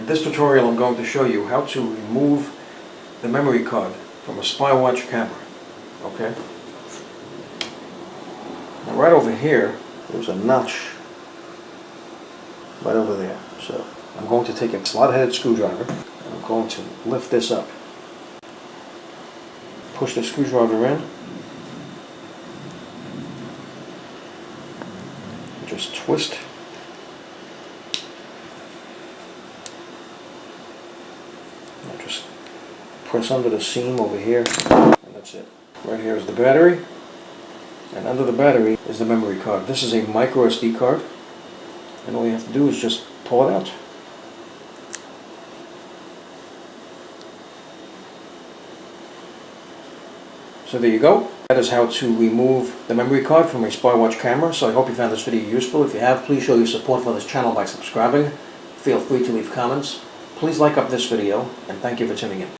this tutorial I'm going to show you how to remove the memory card from a SpyWatch camera. Okay? Now right over here, there's a notch right over there. So I'm going to take a slot-headed screwdriver and I'm going to lift this up. Push the screwdriver in. Just twist. Now just press under the seam over here, and that's it. Right here is the battery, and under the battery is the memory card. This is a micro SD card, and all you have to do is just pull it out. So there you go. That is how to remove the memory card from a SpyWatch camera. So I hope you found this video useful. If you have, please show your support for this channel by subscribing. Feel free to leave comments. Please like up this video, and thank you for tuning in.